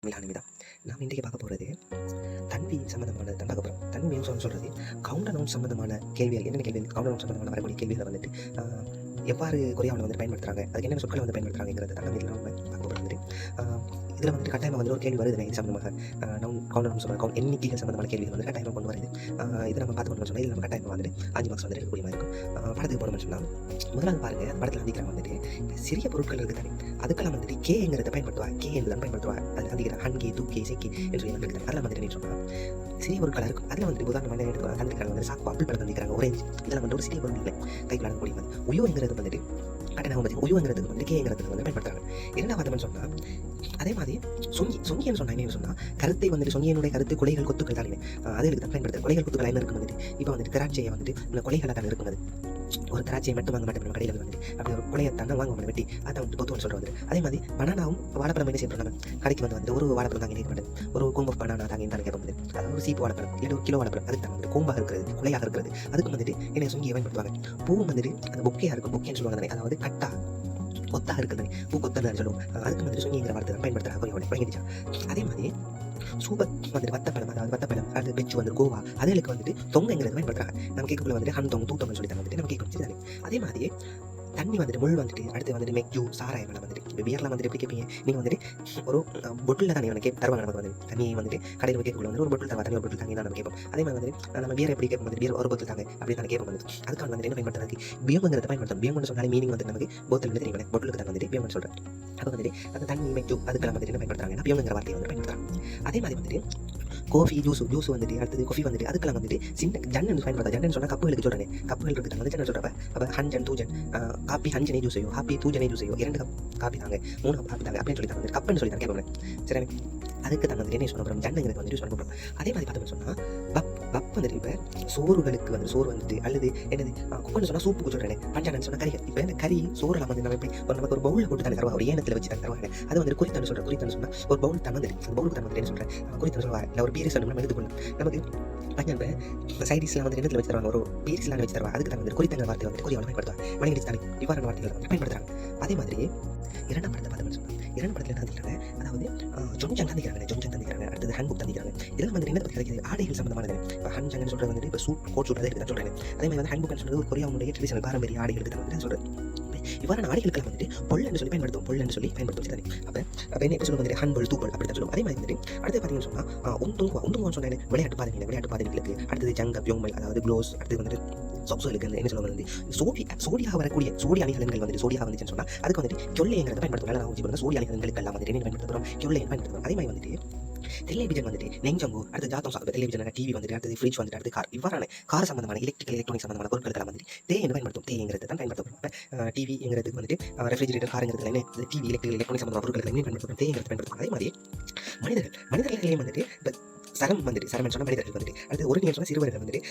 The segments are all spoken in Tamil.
மிலானிமிதா நாம் இன்றைக்கு பார்க்க போகிறது தன்வி சம்மந்தமான தான் பார்க்க போகிறோம். தன்வி சொல்கிறது கவுண்டர் நவுன் சம்மந்தமான கேள்விகள். என்னென்ன கேள்வி கவுண்டர் நவுன் சம்மந்தமான வரக்கூடிய கேள்விகளை வந்துட்டு எவ்வாறு கொரியாவில் வந்து பயன்படுத்துகிறாங்க, அதுக்கு என்னென்ன சொற்களை வந்து பயன்படுத்துகிறாங்கிறத தான் நம்ம இதில் பார்க்க போகிறது. இதில் வந்துட்டு கட்டாயமாக வந்து ஒரு கேள்வி வருது இது சம்மந்தமாக கவுண்டர் நவுன் சம்மந்தம் எண்ணிக்கைகள் சம்மந்தமான கேள்விகள் வந்து கட்டாயமாக கொண்டு வருது. இதை நம்ம பார்த்து சொன்னால் இதில் நம்ம கட்டாயமாக வந்துட்டு 5 மார்க்ஸ் வந்து எடுக்கக்கூடிய மாதிரி இருக்கும். படத்துக்கு போனோம்னு சொன்னால் முதலாவது பாருங்கள், அந்த படத்தில் அதிகமாக வந்துட்டு சிறிய பொருட்கள் இருக்குது தானே, அதுக்கெல்லாம் வந்துட்டு கேங்கிறத பயன்படுத்துவாங்க. கே என்பதான் பயன்படுத்துவாங்க. அது அதிகம் ஹன்கே தூக்கே சேக்கே என்று சொல்லி இருக்குது. அதில் வந்துட்டு நீ சொன்னால் சிறிய பொருட்களாக இருக்கும். அதில் வந்துட்டு உதாரணமாக என்ன எடுத்து தந்திக்கிறாங்க வந்து சாக்கு அப்பிள் பழம் தந்திக்கிறாங்க ஒரேஞ்ச். இதெல்லாம் வந்து ஒரு சிறிய பொருட்கள் கைக்கு விளாடக்கூடிய வந்து உயோங்கிறது வந்துட்டு கட்டணம் வந்து உயோங்கிறதுக்கு வந்து கேங்கிறதுக்கு வந்து பயன்படுத்துறாங்க. இரண்டாவது சொன்னால் அதே மாதிரி சொங்கின்னு சொன்னா என்ன சொன்னால் கருத்தை வந்துட்டு சொங்கியனுடைய கருத்து கொலைகள் கொத்துக்கள் தானே, அதே தான் பயன்படுத்துறது. கொலைகள் கொத்துக்கள் என்ன இருக்கும் வந்துட்டு இப்போ வந்துட்டு திராட்சையை வந்துட்டு இந்த கொலைகளை தான் இருக்கும். ஒரு திராட்சையை மட்டும் வாங்க மாட்டேன் நம்ம கடையில் வந்துட்டு அப்படி ஒரு கொலையை தானே வாங்க வெட்டி அதை வந்து பொத்துன்னு சொல்கிறது. அதே மாதிரி பனானாவும் வாழைப்பழம் என்ன செய்யணும், நம்ம கடைக்கு வந்து ஒரு வாழைப்பழம் தாங்க கேட்க மாட்டேன், ஒரு கோம்பு பனானா தாங்க தான் கேட்க முடியாது. அதாவது ஒரு சீப்பு வாழைப்பழம் இல்லை ஒரு கிலோ வாழைப்பழம் அதுக்கு தான் வந்து கோம்பாக இருக்கிறது கொலையாக இருக்கிறது. அதுக்கு வந்துட்டு என்ன சொங்கியை பயன்படுத்துவாங்க. பூவும் வந்துட்டு அந்த பொக்கையாக இருக்கும், பொக்கேன்னு சொல்லுவாங்க தானே, அதாவது கட்டா கொத்தாக இருக்குது பூ கொத்தான் சொல்லுவோம். அதுக்கு வந்துட்டு சொங்கிங்கிற வார்த்தை தான் பயன்படுத்துகிறாங்க வழங்கிடுச்சா. அதே மாதிரி சூப்பர் வந்துட்டு வத்தப்பழம், அதாவது வத்தப்பழம் அது பெச்சு வந்து கோவா அதுகளுக்கு வந்துட்டு தொங்கைங்கிறது பயன்படுத்துறாங்க. நம்ம கேட்கக்குள்ள வந்துட்டு ஹன் தொங்கு தூத்தம்னு சொல்லி தான் வந்துட்டு நம்ம கேட்கணும். அதே மாதிரி தண்ணி வந்துட்டு முள் வந்துட்டு அடுத்து வந்துட்டு மெக்ஜூ சாராயம் வந்துட்டு இப்போ பியர்லாம் வந்துட்டு எப்படி கேட்பீங்க, நீங்கள் வந்துட்டு ஒரு பொட்டில் தண்ணி வந்து தருவாங்க. நமக்கு வந்து தண்ணியை வந்துட்டு கடையில் கேட்கக்குள்ள வந்து ஒரு பொட்டில் தருவா, தண்ணி ஒரு பொட்டில் தண்ணி தான் நம்ம கேட்போம். அதே மாதிரி வந்து நம்ம பியர் எப்படி கேட்போம் வந்து பியர் ஒரு பொட்டில் தாங்க அப்படி தான் கேட்போம். வந்து அதுக்காக வந்து என்ன பயன்படுத்துறது பியம்ங்கிறத பயன்படுத்தும். பியம்னு சொன்னாலே மீனிங் வந்து நமக்கு போத்தல் வந்து தெரியும், பொட்டிலுக்கு தான் வந்துட்டு பியம்னு சொல்கிறேன். அப்போ வந்துட்டு அந்த தண்ணி மெக்ஜூ அதுக்கெல்லாம் வந்துட்டு என்ன பயன்படுத்துறாங்க, பியம்ங்கிற வார்த்தையை வந்து பயன்படுத்துறாங்க. அதே மாதிரி வந்துட்டு காஃபி ஜூஸ் வந்துட்டு அடுத்தது காஃபி வந்துட்டு அதுக்கெல்லாம் வந்துட்டு சின்ன ஜன்னு பயன்படுத்தா. ஜன்னு சொன்னால் கப்புகளுக்கு சொல்கிறேன், கப்புகள் இருக்குது வந்து ஜன்னு சொல்கிறப்ப அப்போ ஹஞ்சன் தூஜன் காப்பி ஹஞ்சனே ஜூஸ் செய்யும், ஹாப்பி தூஜனே ஜூஸ் செய்யும், 2 கப் காப்பி தாங்க 3 கப் காப்பி தாங்க அப்படின்னு சொல்லி தாங்க கப்புன்னு சொல்லி தான் கேட்போம். சரி, அதுக்கு தான் வந்துட்டு என்ன சொல்ல போகிறோம், ஜன்னுங்கிறது வந்து யூஸ் பண்ண போகிறோம். அதே மாதிரி பார்த்தோம்னு சொன்னால் பப் வந்துட்டு இப்போ சோறுகளுக்கு வந்து சோறு வந்துட்டு அல்லது என்னது குக்குன்னு சொன்னால் சூப்புக்கு சொல்கிறேன், பஞ்சானு சொன்னால் கறி. இப்போ இந்த கறி சோறுலாம் வந்து நம்ம எப்படி நமக்கு ஒரு பவுலில் போட்டு தருவாங்க, ஒரு ஏனத்தில் வச்சு தருவாங்க. அது வந்து குறித்தான்னு சொல்கிறேன். குறித்தான்னு சொன்னால் ஒரு பவுல் தான் வந்துட்டு அந்த பவுலுக்கு தான் வந்து என்ன சொல்கிறேன் குறித்தான்னு சொல்லுவாங்க. இல்லை ஒரு பீரிஸ் நம்ம எடுத்துக்கணும். நமக்கு பஞ்சான் சைடிஸ்லாம் வந்து என்னத்தில் வச்சு தருவாங்க, ஒரு பீரிஸ்லாம் வச்சு தருவாங்க. அதுக்கு தான் வந்து குறித்தங்க வார்த்தை வந்து கொரியாவில் பயன்படுத்துவாங்க. வணிகடி தானே இவ்வாறான வார்த்தைகள் வந்து பயன்படுத்துறாங்க. அதே மாதிரி இரண்டாம் படத்தை பார்த்தோம்னு சொன்னால் இரண்டாம் படத்தில் என்ன தந்திக்கிறாங்க, அதாவது ஜொஞ்சன் தந்திக்கிறாங்க அடுத்தது ஹேண்ட் புக் தந்திக்கிறாங்க. இதெல்லாம் வந்து என்ன கிடைக்கிது ஆடைகள் சம்பந்தமானது. இப்போ ஹேண்ட் ஜங்கன்னு சொல்கிறது வந்துட்டு இப்போ கோட் சூட் அதை தான் சொல்கிறேன். அதே மாதிரி வந்து ஹேண்ட் புக்னு சொல்கிறது ஒரு கொரியாவுடைய ட்ரெடிஷனல் பாரம்பரிய ஆடைகளுக்கு தான் வந்து சொல்கிறது. இவ்வாறான ஆடைகளுக்கு வந்துட்டு பொல்லுன்னு சொல்லி பயன்படுத்தும், அப்போ என்ன சொல்லுவோம் வந்துட்டு ஹன்பல் தூப்பல் அப்படி தான் சொல்லுவோம். அதே மாதிரி வந்துட்டு அடுத்து பார்த்தீங்கன்னு சொன்னால் உந்துங்குவான்னு சொன்னேன் விளையாட்டு பாதைகளுக்கு அடுத்தது ஜங்க பியோமல் அதாவது க்ளோஸ் அடுத்து வந்துட்டு சொக்ஸுகளுக்கு என்ன சொல்லுவாங்க வந்து சோடியாக வரக்கூடிய சோடி அணிகலன்கள் வந்துட்டு சோடியாக வந்துச்சுன்னு சொன்னால் அதுக்கு வந்துட்டு கொள்ளைங்கிறத பயன்படுத்தும். நல்லா வச்சு சோடி அணிகலன்களுக்கு எல்லாம் வந்துட்டு என்ன பயன்படுத்துகிறோம், கொள்ளையை பயன்படுத்துகிறோம். அதே மாதிரி வந்துட்டு டெலிவிஷன் வந்துட்டு நெஞ்சங்கோ அடுத்து ஜாத்தம் சாப்பிட்டு டெலிவிஷன் டிவி வந்துட்டு அடுத்தது ஃப்ரிட்ஜ் வந்துட்டு அடுத்து கார் இவ்வாறான கார் சம்பந்தமான எலக்ட்ரானிக் சம்பந்தமான பொருட்கள் வந்துட்டு தேன்னு பயன்படுத்தும். தேங்கிறது தான் பயன்படுத்தும். டிவிங்கிறதுக்கு வந்துட்டு ரெஃப்ரிஜரேட்டர் காருங்கிறது என்ன டிவி எலக்ட்ரானிக் சம்பந்தமான பொருட்கள் என்ன பயன்படுத்தும், தேங்கிறது பயன்படுத்தும். அதே மாதிரி மனிதர்களையும் வந்துட்டு இப்போ சரம் சொன்ன மனிதர்கள் வந்துட்டு அடுத்து ஒரு சொன்ன சிறுவர்கள் வந்துட்டு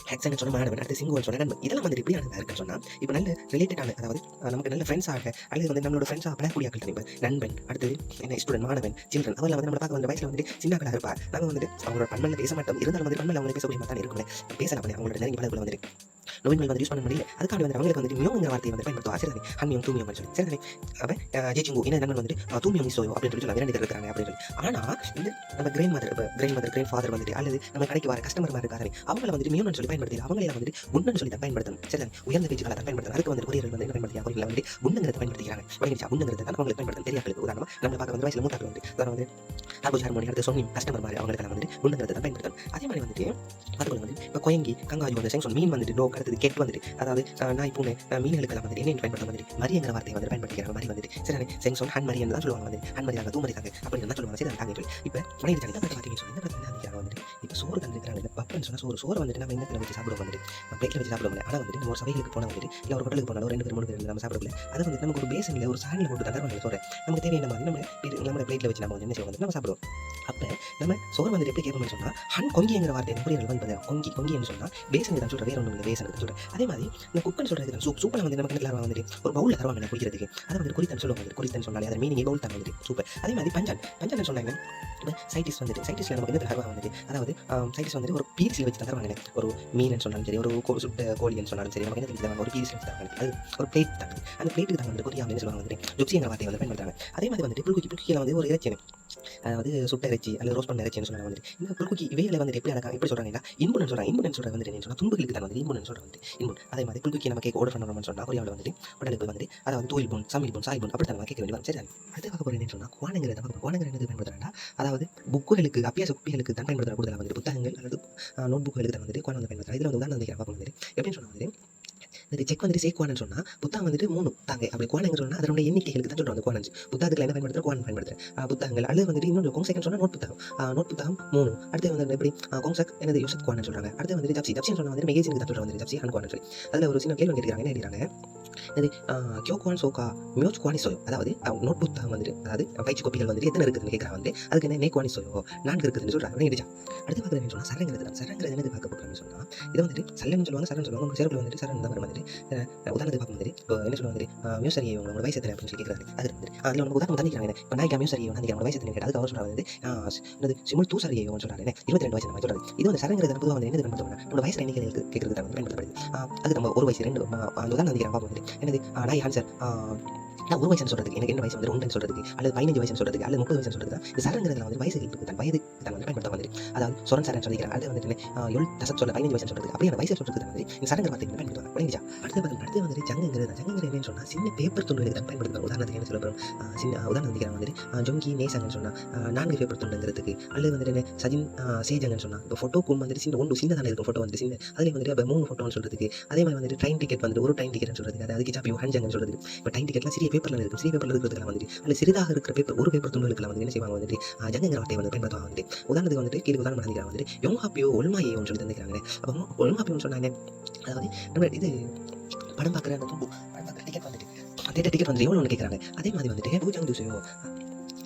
ஹெக்ஸன் சொன்ன மாணவன் அடுத்து சிங்குவல் சொன்ன நண்பன். இதெல்லாம் வந்து எப்படியானதாக இருக்குன்னு சொன்னால் இப்போ நல்ல ரிலேட்டடான அதாவது நமக்கு நல்ல ஃப்ரெண்ட்ஸாக அல்லது வந்து நம்மளோட ஃப்ரெண்ட்ஸாக பழக்கூடிய ஆட்கள் இப்போ நண்பன் அடுத்தது என்ன ஸ்டூடெண்ட் மாணவன் சில்ட்ரன் அவெல்லாம் வந்து நம்ம பார்க்க வந்து வயசில் வந்துட்டு சின்னக்களாக இருப்பா. நாங்கள் வந்துட்டு அவங்களோட பண்பில் பேச மாட்டோம், இருந்தாலும் வந்து பண்பில் அவங்க பேசக்கூடிய மாதிரி தான் இருக்கும்ல, பேசலாம் பண்ணி அவங்களோட நெருங்கி பழகுள்ள வந்துட்டு நோய்கள் வந்து யூஸ் பண்ண முடியல. அதுக்காக வந்து அவங்களுக்கு வந்துட்டு மியோங்கிற வார்த்தையை வந்து பயன்படுத்துவா. சரி ஹன்மியம் தூமியம் சொல்லி சரி அப்போ ஜெச்சிங்கு என்ன நண்பன் வந்துட்டு தூமியம் மிஸ்ஸோயோ அப்படின்னு சொல்லி இரண்டு பேர் இருக்கிறாங்க அப்படின்னு சொல்லி. ஆனால் இந்த நம்ம கிரேன் ஃபாதர் வந்துட்டு அல்லது நம்ம கடைக்கு வர கஸ்டமர் மாதிரி இருக்காங்க அவங்கள வந்துட்டு மியோன்னு சொல்லி பயன்படுத்தி அவங்களே வந்துட்டு உண்ணுன்னு சொல்லி தான் பயன்படுத்தணும். சரி உயர்ந்த பேச்சுக்களை தான் பயன்படுத்தணும். அதுக்கு வந்து கொரியர்கள் வந்து என்ன பயன்படுத்தி அவங்களை வந்து உண்ணுங்கிறத பயன்படுத்திக்கிறாங்க. உண்ணுங்கிறது தான் அவங்களுக்கு பயன்படுத்தும். பெரியாக்களுக்கு உதாரணமாக நம்ம பார்க்க வந்து வயசில் மூத்தாக்கள் வந்து உதாரணம் வந்து ஹார்போஸ் ஹார்மோனி அடுத்து சொன்னி கஸ்டமர் மாதிரி அவங்களுக்கு வந்துட்டு உண்ணுங்கிறத தான் பயன்படுத்தணும். அதே மாதிரி வந்துட்டு அதுக்குள்ள வந்து இப்போ கொயங்கி கங்காஜி வந்து செங்சோன் மீன் வந்துட்டு நோக்கு அடுத்தது கெட் வந்துட்டு அதாவது நாய் பூனை மீன்களுக்கெல்லாம் வந்துட்டு என்ன பயன்படுத்த வந்துட்டு மரியங்கிற வார்த்தையை வந்து பயன்படுத்திக்கிறாங்க. மாதிரி வந்துட்டு சரி செங்சோன் ஹன் மரியன் தான் சொல்லுவாங்க, வந்து ஹன் மரியாங்க தூமரிக்காங்க அப்படின்னு தான் சொல்லுவாங்க. சரி தாங்க இப்போ மனைவி தண்ணி தான் பார்த்தீங்கன்னு சொல்லி என்ன வந்துட்டு இப்போ சோறு தந்துக்கிறாங்க. இந்த பப்புன்னு சொன்னால் சோறு வந்துட்டு நம்ம என்ன வச்சு சாப்பிடுவோம் வந்துட்டு பிளேட்டில் வச்சு சாப்பிடுவோம். ஆனால் வந்துட்டு நம்ம ஒரு சபைகளுக்கு போனால் வந்துட்டு இல்லை ஒரு ஹோட்டலுக்கு போனாலும் 2 பேர் 3 பேர் நம்ம சாப்பிடல. அது வந்துட்டு நமக்கு ஒரு பேசனில் ஒரு சாணியில் போட்டு தருவாங்க. சொல்கிறேன் நமக்கு தேவையான மாதிரி நம்ம பிளேட்டில் வச்சு நம்ம வந்து என்ன செய்வோம் நம்ம சாப்பிடுவோம். அப்போ நம்ம சோறு வந்துட்டு எப்படி கேட்போம்னு சொன்னால் ஹன் கொங்கிங்கிற வார்த்தை புரியல் வந்து கொங்கின்னு சொன்னால் பேசன் தான் சொல்கிறேன், வேற ஒன்றும் இல்லை பேசன் சொல்கிறேன். அதே மாதிரி இந்த குக்குன்னு சொல்கிறது சூப்பில் வந்து நமக்கு என்ன வந்துட்டு ஒரு பவுலில் தருவாங்க குடிக்கிறதுக்கு. அதை வந்து குறித்தன் சொல்லுவாங்க. குறித்தன் சொன்னாலே அதை மீனிங் பவுல் தான் வந்துட்டு சூப்பர். அதே மாதிரி பஞ்சான் சொன்னாங்க இப்போ சைட்டிஸ் வந்துட்டு சைட்டிஸில் நமக்கு என்ன தருவாங்க வந்துட்டு அதாவது சைட்டிஸ் வந்துட்டு ஒரு பீஸில் வச்சு தருவாங்க. ஒரு மீன் சொன்னாலும் சரி ஒரு சுட்ட கோழின்னு சொன்னாலும் சரி நமக்கு என்ன தருவாங்க ஒரு பீஸில் வச்சு தருவாங்க. அது ஒரு பிளேட் தான். அந்த பிளேட்டுக்கு தான் வந்து கொரியாவில் என்ன சொல்லுவாங்க வந்துட்டு ஜுப்சிங்கிற வார்த்தையை வந்து பயன்படுத்துறாங்க. அதே மாதிரி வந்துட்டு புல்குக்கியில் வந்து ஒரு இறைச்சி அதாவது சுட்ட இறைச்சி அல்லது ரோஸ்ட் பண்ண இறைச்சின்னு சொன்னாங்க வந்துட்டு. இந்த குல்குக்கி இவைகளை வந்துட்டு எப்படி சொல்கிறாங்கன்னா இன்புன்னு சொல்கிறாங்க. இன்புன்னு சொல்கிறது வந்துட்டு என்ன சொன்னால் துன்புகளுக்கு தான் வந்து இன்புன்னு சொல்கிறது வந்து இன்புன். அதே மாதிரி குல்குக்கி நம்ம கேக் ஆர்டர் பண்ணுறோம்னு சொன்னால் கொரியாவில் வந்துட்டு உடலுக்கு வந்துட்டு அதாவது தூயில் போன் சமையல் போன் சாய் போன் அப்படி தான் நம்ம கேட்க வேண்டி வரும். சரி, அடுத்து பார்க்க போகிறேன் என்னன்னு சொன்னால் குவானங்கிறத பார்க்க குவானங்கிற என்னது பயன்படுத்துறாங்கன்னா அதாவது புக்குகளுக்கு அபியாச குப்பிகளுக்கு தான் பயன்படுத்துகிற கூடுதலாக வந்துட்டு புத்தகங்கள் அல்லது நோட் புக்குகளுக்கு தான் வந்துட்டு குவான் வந்து பயன்படுத்துறாங்க. இதில் வந்து உதாரணம் பார்க்க வந்துட்டு எப்படின்னு சொன்னால் வந்துட்டு இந்த செக் வந்துட்டு சேக்குவானு சொன்னால் புத்தகம் வந்துட்டு 3 தாங்க அப்படி குவானங்க சொன்னால் அதனோட எண்ணிக்கைகளுக்கு தான் சொல்கிறாங்க குவானஞ்சு புத்தகத்தில் என்ன பயன்படுத்துகிற குவான் பயன்படுத்துகிறேன் புத்தகங்கள் அல்லது வந்துட்டு இன்னொரு கோங்செக்னு சொன்னால் நோட் புத்தகம் 3 அடுத்து வந்து எப்படி கோங்செக் என்னது யூசத் குவான்னு சொல்கிறாங்க. அடுத்து வந்துட்டு ஜப்சின்னு சொன்னால் வந்து மேகேஜினுக்கு தான் சொல்கிறாங்க வந்துட்டு ஜப்சி ஹன் குவான்னு சொல்லி. அதில் ஒரு சின்ன கேள்வி கேட்குறாங்க என்ன கேட்குறாங்க இது கியோ குவான் சோகா மியோச் குவானி சோயோ அதாவது நோட் புத்தகம் வந்துட்டு அதாவது பயிற்சி கோப்பிகள் வந்துட்டு எத்தனை இருக்குதுன்னு கேட்குறாங்க வந்து அதுக்கு என்ன நே குவானி சோயோ 4 இருக்குதுன்னு சொல்கிறாங்க. அடுத்து பார்க்குறேன்னு சொன்னால் சரங்கிறது என்னது பார்க்க போகிறோம்னு சொன்னால் இதை வந்துட்டு சரன்னு சொல்லுவாங்க உங்கள் சேருக்குள்ள வந்துட்டு சரண் தான் வந்துட்டு உதாரணத்துக்கு பார்க்கும் வந்துட்டு இப்போ என்ன சொல்லுவாங்க மியூசரி உங்களோட வயசு எத்தனை அப்படின்னு சொல்லி கேட்குறாரு. அது வந்து அதில் உங்களுக்கு உதாரணம் தந்திக்கிறாங்க இப்போ நான் மியூசரி உங்களோட வயசு எத்தனை கேட்டால் அதுக்கு அவர் சொல்கிறாங்க வந்து சிமுல் தூசரியை சொல்கிறாங்க 22 வயசு நம்ம சொல்கிறது. இது வந்து சரங்கிறது பொதுவாக வந்து என்னது பயன்படுத்துவாங்க நம்மளோட வயசு எண்ணிக்கைகளுக்கு கேட்கறது தான் பயன்படுத்தப்படுது. அது நம்ம 1 வயசு 2 அந்த உதாரணம் தந்திக்கிறாங்க பார்க்கும் வந்துட்டு என்னது நான் ஆன்சர் நான் 1 வயசுன்னு சொல்கிறதுக்கு எனக்கு என்ன வயசு வந்து 2 சொல்கிறதுக்கு அல்லது 15 வயசுன்னு சொல்கிறதுக்கு அல்லது 30 வயசுன்னு சொல்கிறதுக்கு இந்த சரங்கிறதுல வந்து வயசுகளுக்கு தான் வயதுக்கு தான் வந்து பயன்படுத்த வந்துட்டு அதாவது சொரன் சரன் சொல்லிக்கிறாங்க. அது வந்துட்டு எல் தசத் சொல்ல 15 வயசுன்னு சொல்கிறதுக்கு அப்படியே வயசு சொல்கிறதுக்கு வந்து இந்த சரங்கிற வார்த்தை பயன்படுத்துவாங்க. புரியுதா? அடுத்து வந்துட்டு ஜங்குங்கிறது என்னன்னு சொன்னால் சின்ன பேப்பர் துண்டுகளுக்கு தான் பயன்படுத்துவாங்க. உதாரணத்துக்கு என்ன சொல்ல போகிறோம் உதாரணம் வந்துக்கிறாங்க வந்துட்டு ஜொங்கி நேசங்கன்னு சொன்னால் 4 பேப்பர் துண்டுங்கிறதுக்கு அல்லது வந்துட்டு என்ன சஜின் சேஜங்கன்னு சொன்னால் இப்போ ஃபோட்டோக்கும் வந்துட்டு சின்னதான இருக்கும் ஃபோட்டோ வந்துட்டு சின்ன அதில் வந்துட்டு இப்போ 3 ஃபோட்டோன்னு சொல்கிறதுக்கு அதே மாதிரி வந்துட்டு ட்ரெயின் டிக்கெட் வந்துட்டு ஒரு ட்ரெயின் டிக்கெட்னு சொல்கிறதுக்கு அதாவது கிச்சாப்பியோ ஹேண்ட்ஜங்கன்னு சொல்கிறது. இப்போ ட்ரெயின் டிக்கெட்லாம் சிறிய பேப்பரில் இருக்கும் சிறிய பேப்பரில் இருக்கிறதுலாம் வந்துட்டு அல்லது சிறிதாக இருக்கிற பேப்பர் ஒரு பேப்பர் துண்டுகளுக்கு வந்து என்ன செய்வாங்க வந்துட்டு ஜங்குங்கிற வார்த்தையை வந்து பயன்படுத்துவாங்க வந்துட்டு. உதாரணத்துக்கு வந்துட்டு கீழே உதாரணம் பண்ணிக்கிறாங்க வந்துட்டு யோங்ஹாப்பியோ ஒல்மாயேன்னு சொல்லி தந்துக்கிறாங்க. அப்போ ஒல்மாப்பியோன்னு சொன்னாங்க அதாவது நம்ம இது படம் பார்க்குற அந்த தும்பு படம் பார்க்குற டிக்கெட் வந்துட்டு தேட்டர் டிக்கெட் வந்து எவ்வளோ கேட்குறாங்க. அதே மாதிரி வந்துட்டு பூஜாங் தூசையோ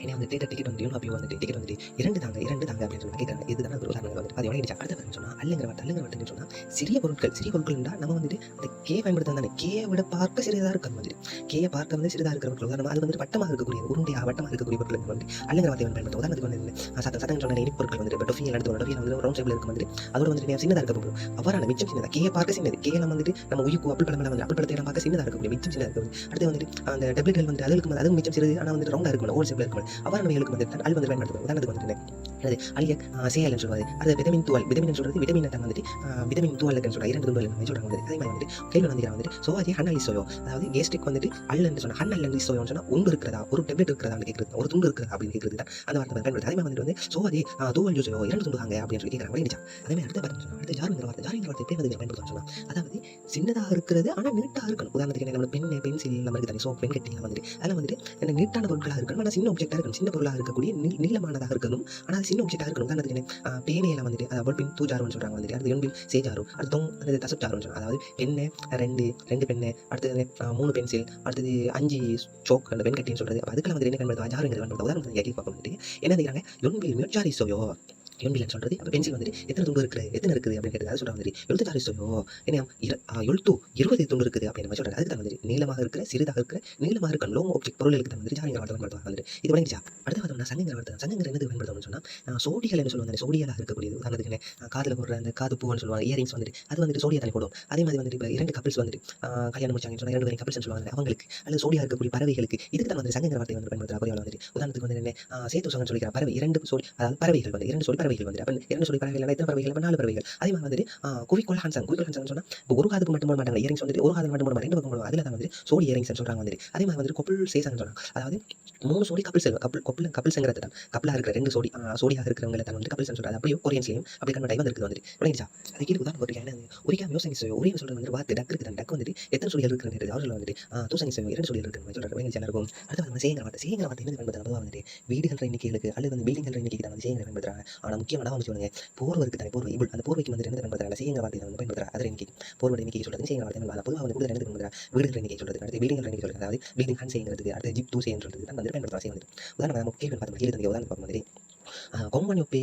ஏன்னா வந்து தேட்டர் டிக்கெட் வந்து யோங்ஹாப்பியோ வந்துட்டு டிக்கெட் வந்துட்டு 2 தாங்க அப்படின்னு சொல்லி கேட்குறாங்க. இதுதான் ஒரு உதாரணங்கள் வந்து அது எவ்வளோ அடுத்த சொன்னால் அல்லங்கிற வார்த்தைன்னு சொன்னால் சிறிய பொருட்கள்னா நம்ம வந்துட்டு அந்த கே பயன்படுத்த தானே கே விட பார்க்க சிறியதாக இருக்கிறது வந்துட்டு கேயை பார்க்க வந்து சிறிதாக இருக்கிற பொருட்கள் உதாரணம் அது வந்து வட்டமாக இருக்கக்கூடிய உருண்டையாக வட்டமாக இருக்கக்கூடிய பொருட்கள் வந்து அல்லங்கிற வார்த்தை பயன்படுத்த உதாரணத்துக்கு வந்து சத்தம் சொன்ன இனிப்பு பொருட்கள் வந்துட்டு இப்போ டொஃபியல் எடுத்து டொஃபியல் வந்து ரவுண்ட் ஷேப்பில் இருக்கும் வந்துட்டு அதோட வந்துட்டு சின்னதாக இருக்க போகும் அவ்வாறான மிச்சம் சின்னதாக கேயை பார்க்க சின்னது கேயை வந்துட்டு நம்ம உயிர்க்கு அப்பள் பழம் வந்து அப்பள் பழத்தை பார்க்க சின்னதாக இருக்கக்கூடிய மிச்சம் சின்னதாக இருக்கும். அடுத்து வந்துட்டு அந்த டெப்லெட்கள் வந்து அதுக்கு மிச்சம் சிறிது ஆனால் வந்து ரவுண்டாக இருக்கும் ஓல் ஷேப்பில் இருக்கும் அவ்வாறானவைகளுக்கு வந்து அல் வந்து பயன்படுத்துவோம். உதாரணத்துக்கு வந்துட்டு அலிய சேயல்னு சொல்லுவாது அது விட்டமின் சொல்கிறது விட்டமின் வந்துட்டு விட்டமின் தூவலுக்குன்னு சொல்கிறாங்க 2 துண்டுகள் சொல்கிறாங்க வந்துட்டு. அதே மாதிரி வந்துட்டு கேள்வி வந்துக்கிறாங்க வந்துட்டு சோவாஜி ஹன்னலி சோயோ அதாவது கேஸ்ட்ரிக் வந்துட்டு அல்லன்னு சொன்னால் ஹன்னல்லி சோயோன்னு சொன்னால் ஒன்று இருக்கிறதா ஒரு டெப்லெட் இருக்கிறதா கேட்குறது ஒரு துண்டு இருக்கிறதா அப்படின்னு கேட்குறது தான் அந்த வார்த்தை பயன்படுது. அதே மாதிரி வந்து சோவாஜி தூவல் ஜூஸோ 2 துண்டுகாங்க அப்படின்னு சொல்லி கேட்குறாங்க. புரியுதா? அதே மாதிரி அடுத்த பார்த்தீங்கன்னா சொன்னால் அடுத்து ஜாருங்கிற வார்த்தை எப்படி வந்து பயன்படுத்தணும் சொன்னால் அதாவது சின்னதாக இருக்கிறது ஆனால் நீட்டாக இருக்கணும். உதாரணத்துக்கு நம்ம பென்சில் நம்ம இருக்குது சோ பென் கட்டிங்க வந்துட்டு அதில் வந்துட்டு என்ன நீட்டான பொருட்களாக இருக்கணும் ஆனால் சின்ன ஆப்ஜெக்டாக இருக்கணும் சின்ன பொருளாக இருக்கக்கூடிய நீளமானதாக இருக்கணும் ஆனால் சின்ன ஆப்ஜெக்டாக இருக்கணும். உதாரணத்துக்கு பேனையில் வந்துட்டு அதாவது பெண் தூஜாருன்னு சொல்கிறாங்க வந்துட்டு அடுத்து எண்பில் சேஜாரு அடுத்து அந்த தசப்ஜாருன்னு சொல்கிறாங்க அதாவது பெண்ணு 2 பெண்ணு அடுத்தது 3 பென்சில் அடுத்தது 5 சோக் அந்த பென் கட்டின்னு சொல்கிறது. அதுக்கெல்லாம் வந்து என்ன பயன்படுத்துவா ஜாருங்கிறது பயன்படுத்த உதாரணத்துக்கு கேட்க பார்க்க வந்துட்டு என்ன நினைக்கிறாங்க எண்பில் மியோச்சாரி சோயோ எண்பில்னு சொல்கிறது அப்போ பென்சில் வந்துட்டு எத்தனை துண்டு இருக்குது அப்படின்னு கேட்டது அது சொல்கிறாங்க வந்துட்டு எழுத்து சோயோ என்ன 20 துண்டு இருக்குது அப்படின்னு நம்ம சொல்கிறது. அதுக்கு தான் வந்துட்டு நீளமாக இருக்கிற சிறிதாக இருக்கிற நீளமாக இருக்க லோங் ஆப்ஜெக்ட் பொருளுக்கு தான் வந்துட்டு ஜாருங்கிற வார்த்தை பயன்படுத்துவாங்க வந்துட்டு. இது வழங்கிச்சா அடுத்து பார்த்தோம்னா சங்குங்கிற என்னது பயன்படுத்தணும்னு சொன்னால் சோடிகள் என்ன சொல்லுவாங்க சோடியலாக இருக்கக்கூடியது. உதாரணத்துக்கு காதில் போடுற அந்த காது பூன்னு சொல்லுவாங்க இயரிங்ஸ் வந்துட்டு அது வந்துட்டு சோடியா தண்ணி போடும். அதே மாதிரி வந்துட்டு இப்போ 2 கப்பிள்ஸ் வந்துட்டு கல்யாணம் முடிச்சாங்கன்னு சொன்னால் 2 கப்பிள்ஸ் சொல்லுவாங்க அவங்களுக்கு அல்லது சோடியாக இருக்கக்கூடிய பறவைகளுக்கு இதுக்கு தான் வந்து சங்குங்கிற வார்த்தை வந்து பயன்படுத்துகிற கொரியாவில் வந்துட்டு. உதாரணத்துக்கு வந்து என்ன சேத்து சங்கன்னு சொல்லிக்கிற பறவை 2 சோடி அதாவது பறவைகள் வந்து 2 சோடி பறவைகள் வந்து அப்போ 2 சோடி பறவைகள் எத்தனை பறவைகள் 4 பறவைகள். அதே மாதிரி வந்துட்டு குவிக்கோள் ஹான்சன் சொன்னால் இப்போ ஒரு காதுக்கு மட்டும் போட மாட்டாங்க இயரிங்ஸ் வந்துட்டு ஒரு காதுக்கு மட்டும் போட மாட்டாங்க 2 பக்கம் போடுவாங்க அதில் தான் வந்துட்டு சோடி இயரிங்ஸ் சொல்கிறாங்க வந்துட்டு. அதே மாதிரி வந்துட்டு கொப்பிள் சேசன்னு சொல்கிறாங்க அதாவது 3 சோடி கப்பிள்ஸுங்கிறது தான் கப்பலாக இருக்கிற 2 சோடியாக இருக்கிறவங்களை தான் வந்து கப்பிள்ஸ் சொல்கிறாங்க. அப்படியே கொரியன்ஸ்லையும் அப்படி கன்வெர்ட் ஆகி வந்துருக்கு வந்துட்டு புரியுதா? அதுக்கு உதாரணம் போட்டுருக்கேன் ஒரிகா மியோசங்கி சோயோ ஒரே சொல்கிறது வந்து வாத்து டக்கு இருக்குது டக்கு வந்துட்டு எத்தனை சோடிகள் இருக்குன்னு அவர் சொல்ல வந்துட்டு தூசங்கி சோயோ 2 சோடிகள் இருக்குன்னு சொல்கிறாங்க இருக்கும். அடுத்து வந்து சேங்கிற வார்த்தை என்ன பயன்படுத்துறாங்க வந்துட்டு வீடுகள் எண்ணிக்கைகளுக்கு அல்லது வந்து பில்டிங்கள் எண்ணிக்கைக்கு தான் வந்து சேங்கிற பயன்படுத்துறாங்க. ஆனால் முக்கியமான வந்து சொல்லுங்க போர்வை இருக்குது தானே போர்வை அந்த போர்வைக்கு வந்து என்ன பயன்படுத்துறாங்க சேங்கிற வார்த்தை வந்து பயன்படுத்துறாங்க. அது எண்ணிக்கை போர்வை எண்ணிக்கை சொல்கிறது சேங்கிற வார்த்தை பொதுவாக வந்து கூட என்ன பயன்படுத்துறாங்க வீடுகள் எண்ணிக்கை சொல்கிறது அடுத்து பில்டிங்கள் எண்ணிக்கை சொல்கிறது அதாவது பில்டிங் ஹன் செய்கிறது அடுத்து ஜிப் தூசை சொல்கிறது தான் வந்து பயன்படுத்துறாங்க. உதாரணம் நம்ம கேள்வி பார்த்து உதாரணம் பார்க்கும் மாதிரி கொங்கன் உப்பே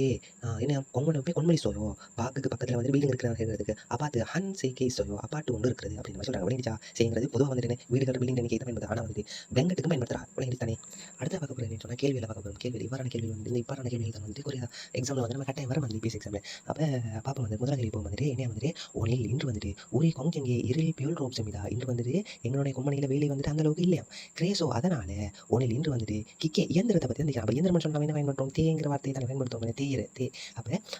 என்ன கொங்கன் உப்பே கொன்மலி சோயோ பாக்குக்கு பக்கத்தில் வந்து பில்டிங் இருக்கிறதுக்கு அப்பாத்து ஹன் சேகே சோயோ அப்பாட்டு ஒன்று இருக்குது அப்படின்னு மாதிரி சொல்கிறாங்க. விளையாடிச்சா செய்கிறது பொதுவாக வந்துட்டு வீடுகள் பில்டிங் எனக்கு எதை பயன்படுத்த ஆனால் வந்துட்டு வெங்கட்டுக்கும் பயன்படுத்துறா விளையாடி தானே. அடுத்த பார்க்க போகிறேன் சொன்னால் கேள்வியில் பார்க்க போகிறோம். கேள்வி இவ்வாறான கேள்வி வந்து இந்த இவ்வாறான கேள்விகள் தான் வந்து ஒரு எக்ஸாமில் வந்து நம்ம கட்டாயம் வர வந்து பிஎஸ் எக்ஸாமில். அப்போ பாப்பா வந்து முதல் கேள்வி போகும் வந்துட்டு என்ன வந்துட்டு ஒனில் இன்று வந்துட்டு ஒரே கொங்கெங்கே இருள் பியூல் ரோப் செமிதா இன்று வந்துட்டு எங்களுடைய கொம்பனியில் வேலை வந்துட்டு அந்த அளவுக்கு இல்லையா கிரேஸோ அதனால ஒனில் இன்று வந்துட்டு கிக்கே இயந்திரத்தை பற்றி வந்து அப்போ இயந்திரம் சொன்னால் என்ன பயன்படுத்தும் தேங்கிற வார்த்தையை தான் பயன்படுத்துவோம் தே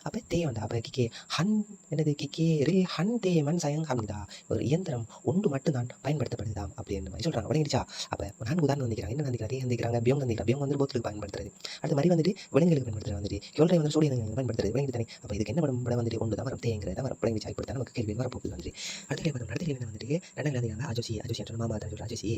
அப்போ தே வந்து அப்போ கிக்கே ஹன் எனது கிக்கே ரில் ஹன் தே மண் சயங் ஹம்தா ஒரு இயந்திரம் ஒன்று மட்டும்தான் பயன்படுத்தப்படுதாம் அப்படின்ற மாதிரி சொல்கிறாங்க. விளங்கிடுச்சா? அப்போ நான் உதாரணம் வந்துக்கிறாங்க என்ன வந்துக்கிறாங்க வந்துக்கிறாங்க பியோங் வந்துக்கிறாங்க பியோங் வந்து போத்துக்கு பயன்படுத்துறது அது மாதிரி வந்துட்டு விலங்குகளுக்கு பயன்படுத்துறது வந்துட்டு கியோல்ரை வந்து சூரியனுக்கு பயன்படுத்துறது விளங்கிட்டு தானே. அப்போ இதுக்கு என்ன படம் வந்துட்டு ஒன்று தான் வரும் தேங்கிறத வரும் விளங்கிச்சா? இப்படி தான் நமக்கு கேள்வி வரப்போகுது வந்துட்டு அடுத்த கேள்வி வந்துட்டு ரெண்டாவது வந்துக்கிறாங்க அஜோசி மாமா தான் சொல்கிற அஜோசி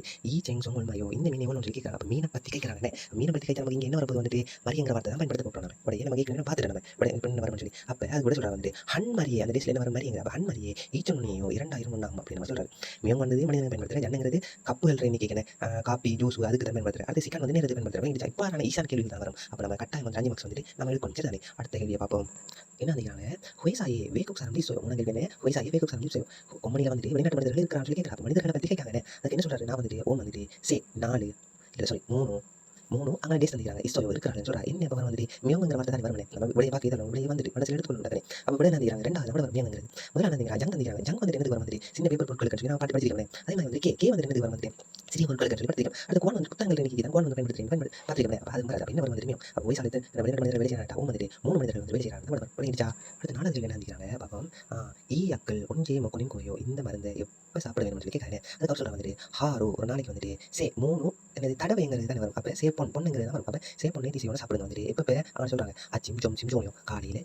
செங் சொங்கல் மாயோ இந்த மீன் எவ்வளோ சொல்லி கேட்குறாங்க. அப்போ மீனை பற்றி கேட்குறாங்க. மீனை பற்றி கேட்க நமக்கு இங்கே என்ன வரப்போது வந்துட்டு மரியங்கிற வார்த்தை தான் பயன்படுத்த போகிறோம். நம்ம நம்ம கேட்கணும் பார்த்துட்டு நம்ம பெண்ணு வரணும்னு சொல்லி அப்போ அது கூட சொல்கிறாங்க வந்துட்டு ஹன் மரியே அந்த டேஸில் என்ன வர மாதிரிங்க. அப்போ ஹன் மரியே ஈச்சொன்னையோ 2000 ஒன்றாகும் அப்படின்னு நம்ம சொல்கிறாரு. மியங்க வந்து மனிதனை பயன்படுத்துகிற ஜன்னுங்கிறது கப்புகள் ரெண்டு கேட்கணும் காப்பி ஜூஸ் அதுக்கு தான் பயன்படுத்துகிறேன். அடுத்து சிக்கன் வந்து நேரத்தை பயன்படுத்துகிறேன். இப்போ ஈசான் கேள்வி தான் வரும். அப்போ நம்ம கட்டாயம் வந்து 5 மார்க்ஸ் வந்துட்டு நம்ம எடுக்கணும். சரி தானே? அடுத்த கேள்வியை பார்ப்போம். என்ன அதிகாங்க ஹொய்சாயே வேக்குக் சாரம் லீசோ உனக்கு கேள்வி ஹொய்சாயே வேக்குக் சாரம் லீசோ கொம்பனியில் வந்துட்டு வெளிநாட்டு மனிதர்கள் இருக்கிறான்னு சொல்லி கேட்குறாங்க. மனிதர்களை பற்றி கேட்காங்க. அதுக்கு என்ன சொல்கிறாரு? நான் வந்துட்டு வந்துட்டு 4 இல்லை சாரி 3 அங்கே டேஸ் தந்திக்கிறாங்க. இஸ்டோ இருக்கிறாங்கன்னு சொல்கிறாங்க. என்ன இப்போ வந்துட்டு மியோங்கிற வார்த்தை தான் வரணும். நம்ம விடைய பார்க்க இதை விடைய வந்துட்டு மனசில் எடுத்துக்கொண்டு அப்போ விட நந்திக்கிறாங்க. ரெண்டாவது விட மியோங்கிறது முதல்ல நந்திக்கிறாங்க. ஜங் தந்திக்கிறாங்க. ஜங் வந்துட்டு என்னது வர வந்துட்டு சின்ன பேப்பர் பொருட்கள் சொல்லி நான் பாட்டு படிச்சிருக்கேன். அதே மாதிரி வந்து கே வந்துட்டு என்னது வர வந்துட்டு சிறிய பொருட்கள் சொல்லி படிக்கிறேன். அது கோன் வந்து புத்தகங்கள் எனக்கு கோன் வந்து பார்த்துருக்கேன். அப்போ அது மாதிரி என்ன வர வந்துட்டு மியோ அப்போ வயசு ஆளுக்கு வெளிநாட்டு மனிதர்கள் வேலை செய்யறாங்க. வந்துட்டு 3 மனிதர்கள் வந்து வேலை செய்யறாங்க. பண்ணிடுச்சா? அடுத்து 4வது என்ன நந்திக்கிறாங்க பார்ப்போம். அக்கள் ஒன்றே மொக்கனின் கோயோ இந்த மருந்தை எப்போ சாப்பிட வேணும்னு சொல்லி கேட்குறாங்க. அதுக்கு சொல்கிறாங்க வந்துட்டு ஹாரோ ஒரு நாளைக்கு வந்துட்டு 3 எனது தடவைங்கிறது தான் வரும். அப்போ பொண்ணுங்கிறது தான் வரும். அப்போ பொண்ணு டிசியோட சாப்பிடுங்க வந்துட்டு எப்போ அவங்க சொல்கிறாங்க சிம்சோம் காலையில்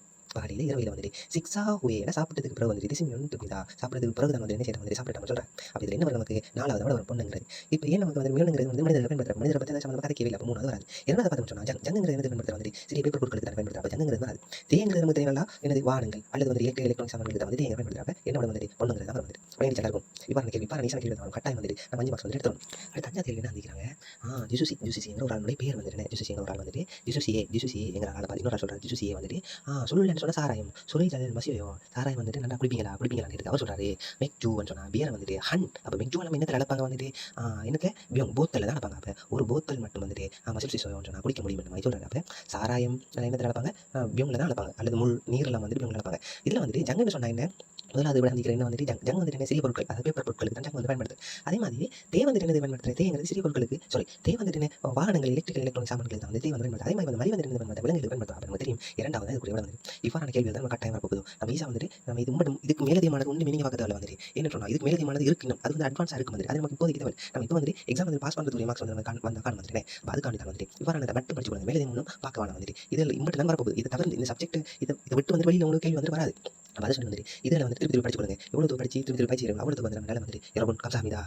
இரவில் வந்துட்டு 6 ஹுவேல சாப்பிட்டதுக்கு பிறகு வந்துட்டு டிசிமியோன்னு தூக்கிதா சாப்பிட்றதுக்கு பிறகு தான் வந்து என்ன செய்யணும் வந்துட்டு சாப்பிட்டு சொல்கிறேன். அப்போ இதில் என்ன வரும் நமக்கு 4வது விட ஒரு பொண்ணுங்கிறது. இப்போ ஏன் நமக்கு வந்து மியோனுங்கிறது வந்து மனிதர்கள் பயன்படுத்துகிற மனிதரை பற்றி சம்பந்தமாக கதை கேள்வி. அப்போ 3வது வராது. 2வது பார்த்தோம்னு சொன்னால் ஜங்குங்கிறது என்னது பயன்படுத்துகிற வந்துட்டு சிறிய பேப்பர் பொருட்களுக்கு தான் பயன்படுத்துகிற. அப்போ ஜங்குங்கிறது வராது. தேங்கிறது நமக்கு தேவையில்லா எனது வாகனங்கள் அல்லது வந்து எலக்ட்ரானிக் சாமான்கள் வந்து தேங்க பயன்படுத்துகிறாங்க. என்னோட வந்துட்டு பொண்ணுங்கிறது தான் வந்துட்டு பயணிச்சு எல்லாருக்கும் இவ்வாறு கேள்வி ஈசான கேள்வி தான் கட்டாயம் வந்துட்டு நம்ம 5 மார்க்ஸ் வந்து எடுத்துரும். அடுத்த 5வது கேள்வி என்ன வந்துக்கிறாங்க. ஜிசுசிங்கிற ஒரு ஆளுடைய பேர் வந்துட்டு ஜிசுசிங்கிற ஒரு ஆள் வந்துட்டு ஜிசுசிங்கிற ஆளை பார்த்து இன்னொரு சொல்கிறார். ஜிசுசியை வந்துட்டு சொல்லுன்னு சொன்ன சாராயம் சொல்லி மசியோ சாராயம் வந்துட்டு நல்லா குடிப்பீங்களான்னு எடுத்து அவர் சொல்கிறாரு. மெக்ஜூன்னு சொன்னால் பியரை வந்துட்டு ஹன். அப்போ மெக்ஜூ நம்ம என்னத்தில் அளப்பாங்க வந்துட்டு எனக்கு போத்தலில் தான் அளப்பாங்க. அப்போ ஒரு போத்தல் மட்டும் வந்துட்டு மசில் சிசோன்னு சொன்னால் குடிக்க முடியும் மாதிரி சொல்கிறாரு. அப்போ சாராயம் என்னத்தில் அளப்பாங்க பியோங்கில் தான் அளப்பாங்க அல்லது முள் நீரெல்லாம் வந்துட்டு பியோங்கில் அளப்பாங்க. இதில் வந்துட்டு ஜங்குன்னு சொன்னால் என்ன முதலாவது விட நந்திக்கிற என்ன வந்துட்டு ஜங் வந்துட்டு என்ன சிறிய பொருட்கள் அதாவது பேப்பர் பொருட்களுக்கு தான் ஜங் வந்து பயன்படுது. அதே மாதிரி வந்துட்டு என்னது பயன்படுத்துறது தேங்கிறது சிறிய பொருட்களுக்கு வந்துட்டு என்ன வாகனங்கள் எலக்ட்ரானிக் சாமான்கள் தான் வந்து வந்து பயன்படுது. அதே மாதிரி மரி வந்துட்டு பயன்படுத்த விலங்குகளுக்கு பயன்படுத்தும். நமக்கு தெரியும். 2வது இதுக்கு வந்து இவ்வாறான கேள்வி தான் நம்ம கட்டாயம் வரப்போகுது. நம்ம ஈஸா வந்துட்டு நம்ம இது மட்டும் இதுக்கு மேலதிகமானது ஒன்று மீனிங் பார்க்கறதுல வந்துட்டு என்ன சொன்னால் இதுக்கு மேலதிகமானது இருக்கு. அது வந்து அட்வான்ஸாக இருக்கு வந்துட்டு அது நமக்கு இப்போதைக்கு தேவை. நம்ம இப்போ வந்து எக்ஸாம் வந்து பாஸ் பண்ணுறதுக்கு மார்க்ஸ் வந்து வந்த காரணம் வந்துட்டு அதுக்காண்டி தான் வந்துட்டு இவ்வாறான மட்டும் படிச்சு கொடுங்க. மேலதிகம் ஒன்றும் பார்க்க வேணாம் வந்துட்டு இதில் இம்பட்டு தான் வரப்போகுது. இதை தவிர இந்த சப்ஜெக்ட் இதை விட்டு வந்து வெளியில் உங்களுக்கு கேள்வி வந்து வராது. அப்போ அதை சொல்லி வந்துட்டு இதில் வந்து திருப்பி படிச்சு கொடுங்க. எவ்வளோ படிச்சு திருப்பி படிச்சு அவ்வளோ வந்து நம்மளால வந்துட்டு ரொம்ப கம்சாமிதா.